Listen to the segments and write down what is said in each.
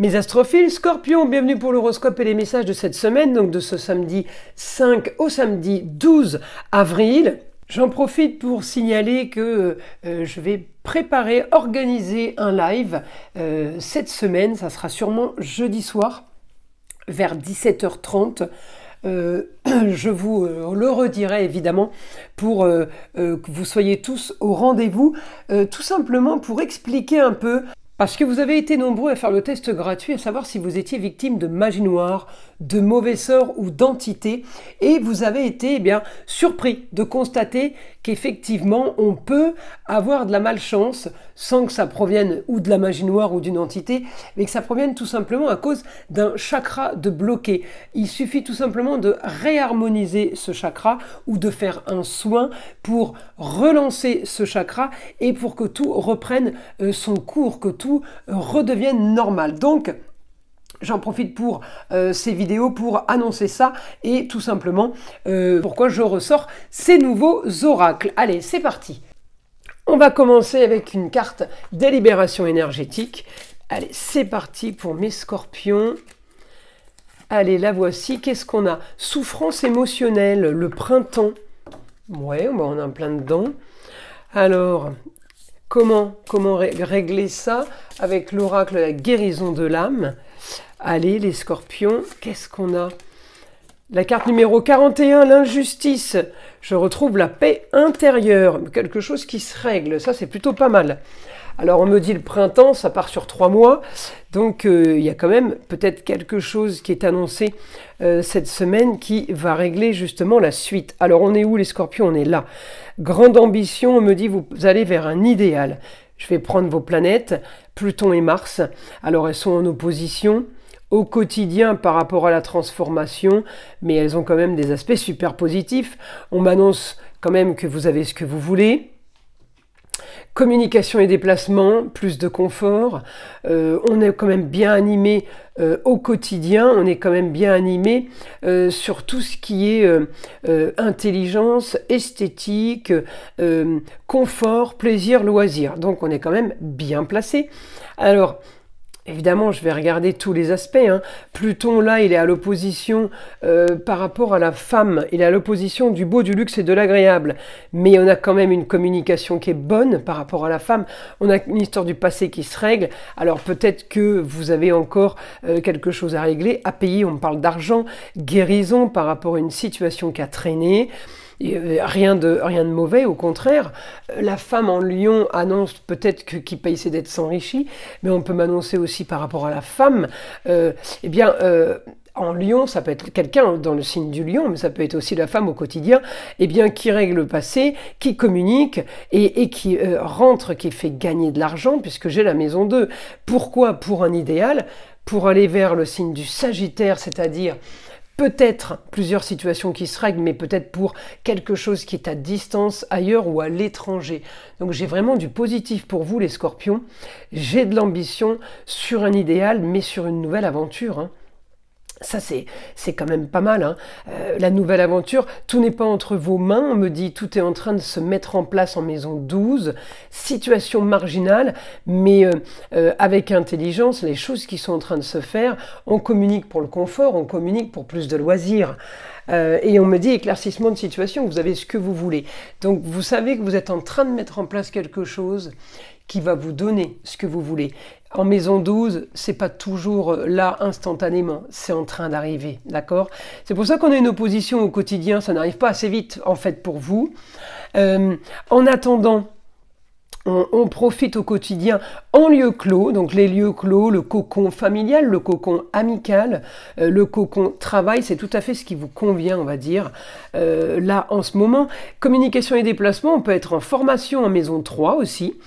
Mes astrophiles, Scorpion, bienvenue pour l'horoscope et les messages de cette semaine, donc de ce samedi 5 au samedi 12 avril. J'en profite pour signaler que je vais organiser un live cette semaine, ça sera sûrement jeudi soir vers 17h30. Je vous le redirai évidemment pour que vous soyez tous au rendez-vous, tout simplement pour expliquer un peu. Parce que vous avez été nombreux à faire le test gratuit, à savoir si vous étiez victime de magie noire, de mauvais sorts ou d'entités, et vous avez été surpris de constater qu'effectivement on peut avoir de la malchance sans que ça provienne ou de la magie noire ou d'une entité, mais que ça provienne tout simplement à cause d'un chakra de bloqué. Il suffit tout simplement de réharmoniser ce chakra ou de faire un soin pour relancer ce chakra et pour que tout reprenne son cours, que tout redevienne normal. Donc, j'en profite pour ces vidéos pour annoncer ça et tout simplement pourquoi je ressors ces nouveaux oracles. Allez, c'est parti. On va commencer avec une carte des libérations énergétiques. Allez, c'est parti pour mes scorpions. Allez, la voici. Qu'est-ce qu'on a? Souffrance émotionnelle, le printemps. Ouais, on est en plein dedans. Alors, comment régler ça avec l'oracle de la guérison de l'âme? Allez, les scorpions, qu'est-ce qu'on a? La carte numéro 41, l'injustice. Je retrouve la paix intérieure, quelque chose qui se règle. Ça, c'est plutôt pas mal. Alors, on me dit le printemps, ça part sur 3 mois. Donc, il y a quand même peut-être quelque chose qui est annoncé cette semaine qui va régler justement la suite. Alors, on est où, les scorpions? On est là. Grande ambition, on me dit, vous allez vers un idéal. Je vais prendre vos planètes, Pluton et Mars. Alors, elles sont en opposition au quotidien par rapport à la transformation, mais elles ont quand même des aspects super positifs. On m'annonce quand même que vous avez ce que vous voulez. Communication et déplacement, plus de confort. On est quand même bien animé au quotidien, on est quand même bien animé sur tout ce qui est intelligence, esthétique, confort, plaisir, loisir. Donc on est quand même bien placé. Alors, évidemment, je vais regarder tous les aspects. Pluton, là, il est à l'opposition par rapport à la femme. Il est à l'opposition du beau, du luxe et de l'agréable. Mais on a quand même une communication qui est bonne par rapport à la femme. On a une histoire du passé qui se règle. Alors peut-être que vous avez encore quelque chose à régler, à payer. On me parle d'argent, guérison par rapport à une situation qui a traîné. Rien de mauvais, au contraire. La femme en lion annonce peut-être qu'il paye ses dettes s'enrichit, mais on peut m'annoncer aussi par rapport à la femme, en lion, ça peut être quelqu'un dans le signe du lion, mais ça peut être aussi la femme au quotidien, qui règle le passé, qui communique et qui rentre, qui fait gagner de l'argent, puisque j'ai la maison 2. Pourquoi? Pour un idéal, pour aller vers le signe du Sagittaire, c'est-à-dire peut-être plusieurs situations qui se règlent, mais peut-être pour quelque chose qui est à distance, ailleurs ou à l'étranger. Donc j'ai vraiment du positif pour vous, les scorpions. J'ai de l'ambition sur un idéal, mais sur une nouvelle aventure. Ça, c'est quand même pas mal. La nouvelle aventure, tout n'est pas entre vos mains. On me dit tout est en train de se mettre en place en maison 12. Situation marginale, mais avec intelligence, les choses qui sont en train de se faire. On communique pour le confort, on communique pour plus de loisirs. Et on me dit éclaircissement de situation, vous avez ce que vous voulez. Donc vous savez que vous êtes en train de mettre en place quelque chose qui va vous donner ce que vous voulez. En maison 12, c'est pas toujours là instantanément, c'est en train d'arriver, d'accord? C'est pour ça qu'on a une opposition au quotidien, ça n'arrive pas assez vite en fait pour vous. En attendant, on profite au quotidien en lieu clos, donc les lieux clos, le cocon familial, le cocon amical, le cocon travail, c'est tout à fait ce qui vous convient, on va dire, là en ce moment. Communication et déplacement, on peut être en formation en maison 3 aussi,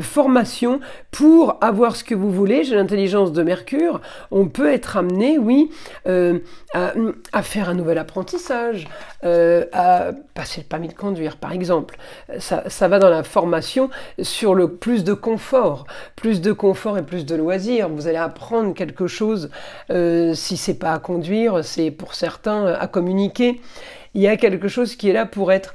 formation pour avoir ce que vous voulez, j'ai l'intelligence de Mercure, on peut être amené, oui, à faire un nouvel apprentissage, à passer le permis de conduire par exemple. Ça va dans la formation sur le plus de confort et plus de loisirs. Vous allez apprendre quelque chose, si c'est pas à conduire, c'est pour certains à communiquer. il y a quelque chose qui est là pour être,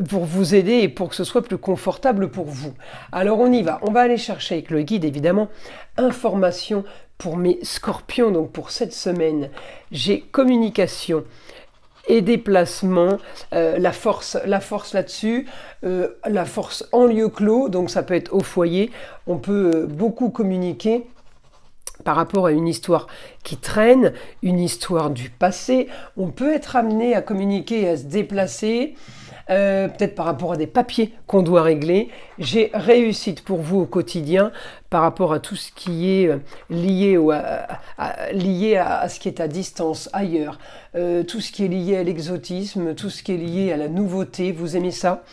pour vous aider et pour que ce soit plus confortable pour vous. Alors on y va, on va aller chercher avec le guide évidemment information pour mes scorpions. Donc pour cette semaine, j'ai communication et déplacement, la force là-dessus, la force en lieu clos, donc ça peut être au foyer, on peut beaucoup communiquer par rapport à une histoire qui traîne, une histoire du passé, on peut être amené à communiquer et à se déplacer, peut-être par rapport à des papiers qu'on doit régler. J'ai réussite pour vous au quotidien par rapport à tout ce qui est lié à ce qui est à distance, ailleurs, tout ce qui est lié à l'exotisme, tout ce qui est lié à la nouveauté, vous aimez ça.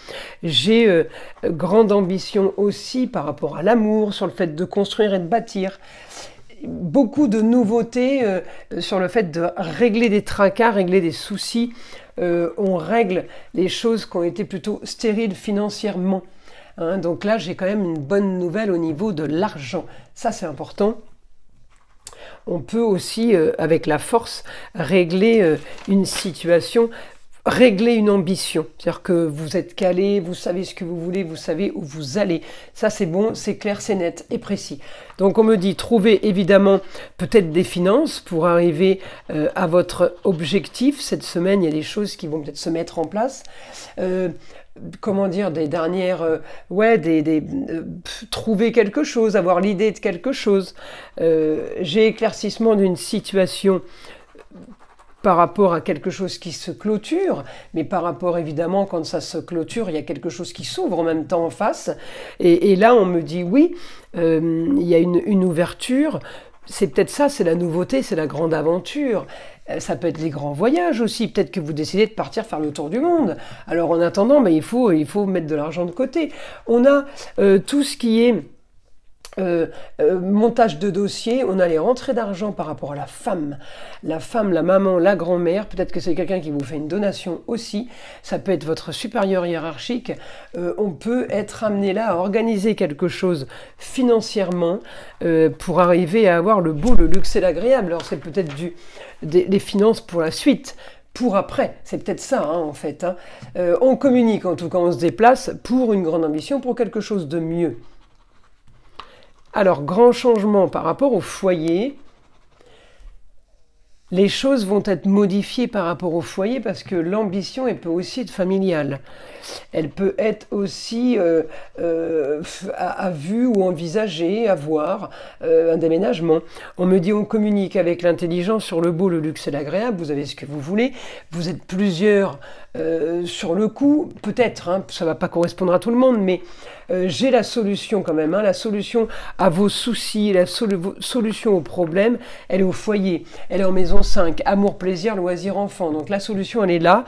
J'ai grande ambition aussi par rapport à l'amour, sur le fait de construire et de bâtir. Beaucoup de nouveautés sur le fait de régler des tracas, régler des soucis. On règle les choses qui ont été plutôt stériles financièrement. Hein, donc là, j'ai quand même une bonne nouvelle au niveau de l'argent. Ça, c'est important. On peut aussi, avec la force, régler une situation, régler une ambition. C'est-à-dire que vous êtes calé, vous savez ce que vous voulez, vous savez où vous allez. Ça, c'est bon, c'est clair, c'est net et précis. Donc, on me dit, trouvez évidemment peut-être des finances pour arriver à votre objectif. Cette semaine, il y a des choses qui vont peut-être se mettre en place. Comment dire, des dernières, trouver quelque chose, avoir l'idée de quelque chose. J'ai éclaircissement d'une situation par rapport à quelque chose qui se clôture, mais par rapport évidemment quand ça se clôture, il y a quelque chose qui s'ouvre en même temps en face. Et là, on me dit oui, il y a une ouverture. C'est peut-être ça, c'est la nouveauté, c'est la grande aventure. Ça peut être les grands voyages aussi. Peut-être que vous décidez de partir faire le tour du monde. Alors en attendant, mais il faut mettre de l'argent de côté. On a tout ce qui est montage de dossier, on a les rentrées d'argent par rapport à la femme, la maman, la grand-mère, peut-être que c'est quelqu'un qui vous fait une donation aussi, ça peut être votre supérieur hiérarchique, on peut être amené là à organiser quelque chose financièrement pour arriver à avoir le beau, le luxe et l'agréable. Alors c'est peut-être des finances pour la suite, pour après, c'est peut-être ça hein, en fait. Hein. On communique en tout cas, on se déplace pour une grande ambition, pour quelque chose de mieux. Alors, grand changement par rapport au foyer. Les choses vont être modifiées par rapport au foyer parce que l'ambition, elle peut aussi être familiale. Elle peut être aussi à vue ou envisagée, à voir, un déménagement. On me dit on communique avec l'intelligence sur le beau, le luxe et l'agréable. Vous avez ce que vous voulez. Vous êtes plusieurs sur le coup. Peut-être, hein, ça ne va pas correspondre à tout le monde, mais j'ai la solution quand même. Hein, la solution à vos soucis, la solution aux problèmes, elle est au foyer. Elle est en maison 5, amour, plaisir, loisir, enfant. Donc la solution, elle est là,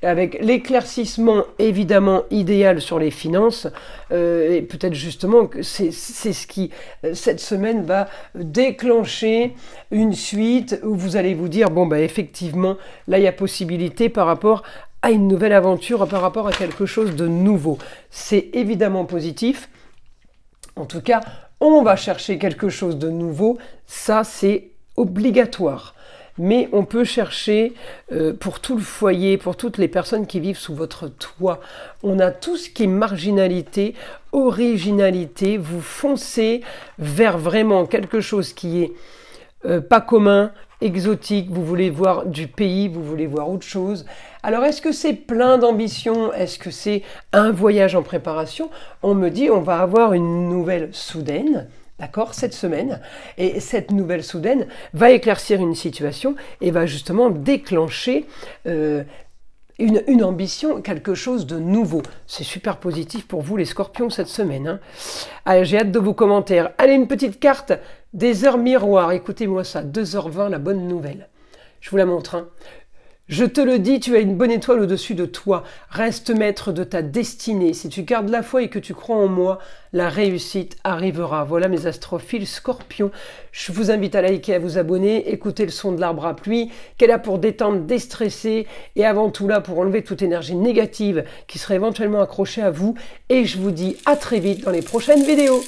avec l'éclaircissement évidemment idéal sur les finances. Et peut-être justement que c'est ce qui, cette semaine, va déclencher une suite où vous allez vous dire, bon, bah, effectivement, là, il y a possibilité par rapport à une nouvelle aventure, par rapport à quelque chose de nouveau. C'est évidemment positif. En tout cas, on va chercher quelque chose de nouveau. Ça, c'est obligatoire. Mais on peut chercher pour tout le foyer, pour toutes les personnes qui vivent sous votre toit. On a tout ce qui est marginalité, originalité. Vous foncez vers vraiment quelque chose qui est pas commun, exotique. Vous voulez voir du pays, vous voulez voir autre chose. Alors, est-ce que c'est plein d'ambition? Est-ce que c'est un voyage en préparation? On me dit, on va avoir une nouvelle soudaine. D'accord, cette semaine, et cette nouvelle soudaine va éclaircir une situation et va justement déclencher une ambition, quelque chose de nouveau. C'est super positif pour vous les scorpions cette semaine. Hein. Allez, j'ai hâte de vos commentaires. Allez, une petite carte des heures miroirs. Écoutez-moi ça, 2h20, la bonne nouvelle. Je vous la montre. Hein. Je te le dis, tu as une bonne étoile au-dessus de toi. Reste maître de ta destinée. Si tu gardes la foi et que tu crois en moi, la réussite arrivera. Voilà mes astrophiles scorpions. Je vous invite à liker, à vous abonner, écouter le son de l'arbre à pluie, qui est là pour détendre, déstresser et avant tout là pour enlever toute énergie négative qui serait éventuellement accrochée à vous. Et je vous dis à très vite dans les prochaines vidéos.